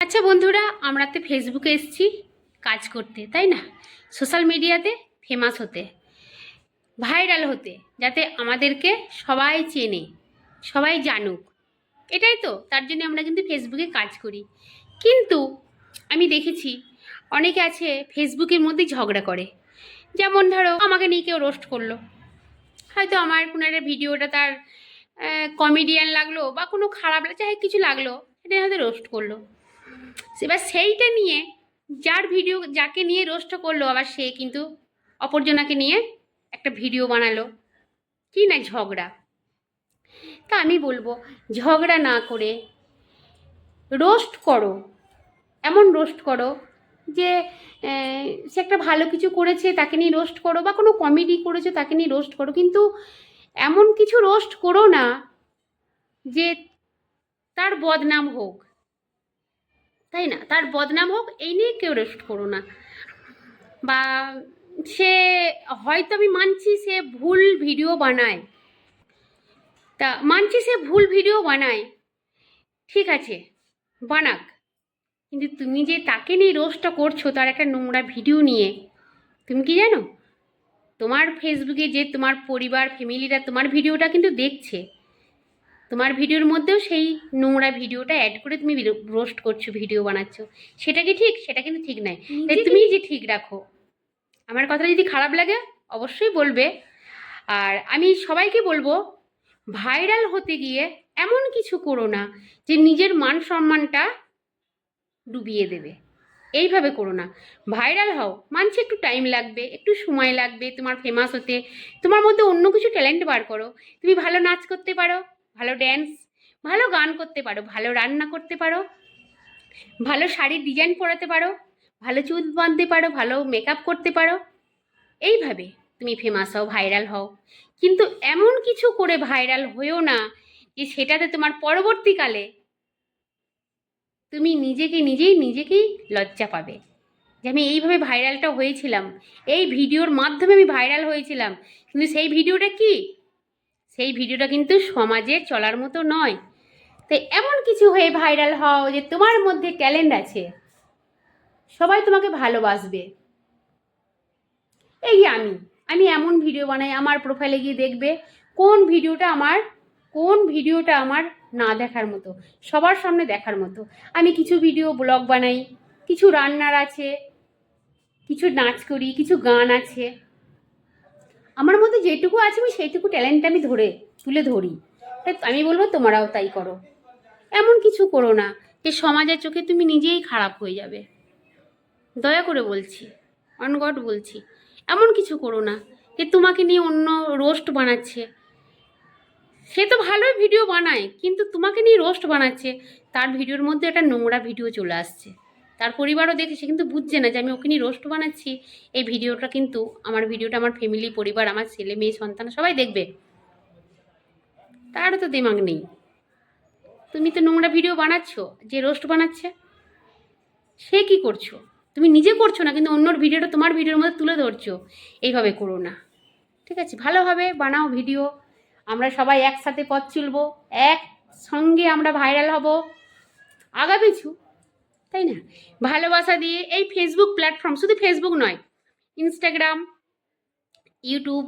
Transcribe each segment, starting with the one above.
আচ্ছা বন্ধুরা, আমরা তো ফেসবুকে এসেছি কাজ করতে, তাই না? সোশ্যাল মিডিয়াতে ফেমাস হতে, ভাইরাল হতে, যাতে আমাদেরকে সবাই চেনে, সবাই জানুক, এটাই তো। তার জন্য আমরা কিন্তু ফেসবুকে কাজ করি। কিন্তু আমি দেখেছি অনেকে আছে ফেসবুকের মধ্যেই ঝগড়া করে। যেমন ধরো, আমাকে নিয়ে কেউ রোস্ট করলো, হয়তো আমার কোনো একটা ভিডিওটা তার কমেডিয়ান লাগলো বা কোনো খারাপ যাই কিছু লাগলো, এটা হয়তো রোস্ট করলো। এবার সেইটা নিয়ে যার ভিডিও, যাকে নিয়ে রোস্ট করলো, আবার সে কিন্তু অপরজনাকে নিয়ে একটা ভিডিও বানালো, কি না ঝগড়া। তা আমি বলবো, ঝগড়া না করে রোস্ট করো, এমন রোস্ট করো যে সে একটা ভালো কিছু করেছে তাকে নিয়ে রোস্ট করো, বা কোনো কমেডি করেছে তাকে নিয়ে রোস্ট করো, কিন্তু এমন কিছু রোস্ট করো না যে তার বদনাম হোক, তাই না? তার বদনাম হোক এই নিয়ে কেউ রোস্ট করো না। বা সে, হয়তো আমি মানছি সে ভুল ভিডিও বানায়, তা মানছি সে ভুল ভিডিও বানায়, ঠিক আছে, বানাক। কিন্তু তুমি যে তাকে নিয়ে রোস্টটা করছো তার একটা নোংরা ভিডিও নিয়ে, তুমি কি জানো তোমার ফেসবুকে যে তোমার পরিবার ফ্যামিলিরা তোমার ভিডিওটা কিন্তু দেখছে, তোমার ভিডিওর মধ্যেও সেই নোংরা ভিডিওটা অ্যাড করে তুমি রোস্ট করছো, ভিডিও বানাচ্ছো, সেটা কি ঠিক? সেটা কিন্তু ঠিক নয়। তাই তুমি যে ঠিক রাখো। আমার কথাটা যদি খারাপ লাগে অবশ্যই বলবে। আর আমি সবাইকে বলবো, ভাইরাল হতে গিয়ে এমন কিছু করো না যে নিজের মান সম্মানটা ডুবিয়ে দেবে। এইভাবে করো না। ভাইরাল হও, মানছি একটু টাইম লাগবে, একটু সময় লাগবে তোমার ফেমাস হতে। তোমার মধ্যে অন্য কিছু ট্যালেন্ট বার করো। তুমি ভালো নাচ করতে পারো, ভালো ড্যান্স, ভালো গান করতে পারো, ভালো রান্না করতে পারো, ভালো শাড়ির ডিজাইন পরাতে পারো, ভালো চুল বাঁধতে পারো, ভালো মেকআপ করতে পারো। এইভাবে তুমি ফেমাস হও, ভাইরাল হও। কিন্তু এমন কিছু করে ভাইরাল হয়েও না যে সেটাতে তোমার পরবর্তীকালে তুমি নিজেকেই লজ্জা পাবে যে আমি এইভাবে ভাইরালটা হয়েছিলাম, এই ভিডিওর মাধ্যমে আমি ভাইরাল হয়েছিলাম, কিন্তু সেই ভিডিওটা কি, সেই ভিডিওটা কিন্তু সমাজে চলার মতো নয়। তাই এমন কিছু হয়ে ভাইরাল হও যে তোমার মধ্যে ট্যালেন্ট আছে, সবাই তোমাকে ভালোবাসবে। এই যে আমি এমন ভিডিও বানাই, আমার প্রোফাইলে গিয়ে দেখবে কোন ভিডিওটা আমার না দেখার মতো, সবার সামনে দেখার মতো। আমি কিছু ভিডিও ব্লগ বানাই, কিছু রান্নার আছে, কিছু নাচ করি, কিছু গান আছে। আমার মধ্যে যেটুকু আছে আমি সেইটুকু ট্যালেন্ট আমি তুলে ধরি। তাই আমি বলবো তোমরাও তাই করো। এমন কিছু করো না যে সমাজের চোখে তুমি নিজেই খারাপ হয়ে যাবে। দয়া করে বলছি, অন গড বলছি, এমন কিছু করো না যে তোমাকে নিয়ে অন্য রোস্ট বানাচ্ছে। সে তো ভালোই ভিডিও বানায়, কিন্তু তোমাকে নিয়ে রোস্ট বানাচ্ছে, তার ভিডিওর মধ্যে একটা নোংরা ভিডিও চলে আসছে। তার পরিবারও দেখে, সে কিন্তু বুঝছে না যে আমি ওকে নিয়ে রোস্ট বানাচ্ছি। এই ভিডিওটা কিন্তু আমার ভিডিওটা আমার ফ্যামিলি, পরিবার, আমার ছেলে মেয়ে সন্তান সবাই দেখবে। তারও তো দিমাগ নেই। তুমি তো নোংরা ভিডিও বানাচ্ছ, যে রোস্ট বানাচ্ছে সে কি করছো? তুমি নিজে করছো না, কিন্তু অন্যর ভিডিওটা তোমার ভিডিওর মধ্যে তুলে ধরছো। এইভাবে করো না, ঠিক আছে? ভালোভাবে বানাও ভিডিও, আমরা সবাই একসাথে পথ চলবো, একসঙ্গে আমরা ভাইরাল হব, আগাপিছু, তাই না? ভালোবাসা দিয়ে এই ফেসবুক প্ল্যাটফর্ম, শুধু ফেসবুক নয়, ইনস্টাগ্রাম, ইউটিউব,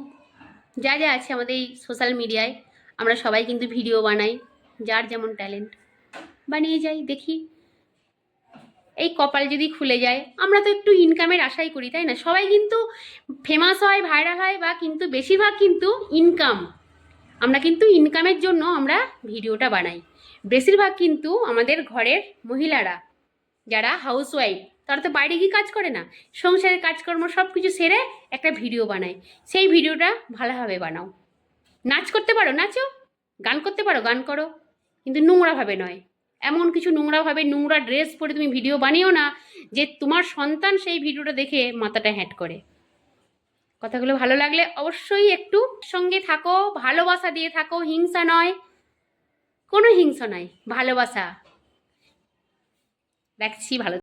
যা যা আছে আমাদের এই সোশ্যাল মিডিয়ায়, আমরা সবাই কিন্তু ভিডিও বানাই, যার যেমন ট্যালেন্ট বানিয়ে যাই। দেখি এই কপাল যদি খুলে যায়, আমরা তো একটু ইনকামের আশাই করি, তাই না? সবাই কিন্তু ফেমাস হয়, ভাইরাল হয়, বা কিন্তু বেশিরভাগ কিন্তু ইনকাম, আমরা কিন্তু ইনকামের জন্য আমরা ভিডিওটা বানাই। বেশিরভাগ কিন্তু আমাদের ঘরের মহিলারা, যারা হাউসওয়াইফ, তারা তো বাইরে গিয়ে কাজ করে না, সংসারের কাজকর্ম সব কিছু সেরে একটা ভিডিও বানায়। সেই ভিডিওটা ভালোভাবে বানাও। নাচ করতে পারো, নাচো। গান করতে পারো, গান করো, কিন্তু নোংরাভাবে নয়। এমন কিছু নোংরাভাবে নোংরা ড্রেস পরে তুমি ভিডিও বানিও না যে তোমার সন্তান সেই ভিডিওটা দেখে মাথাটা হ্যাট করে। কথাগুলো ভালো লাগলে অবশ্যই একটু সঙ্গে থাকো, ভালোবাসা দিয়ে থাকো, হিংসা নয়, কোনো হিংসা নয়, ভালোবাসা। রাখছি, ভালো।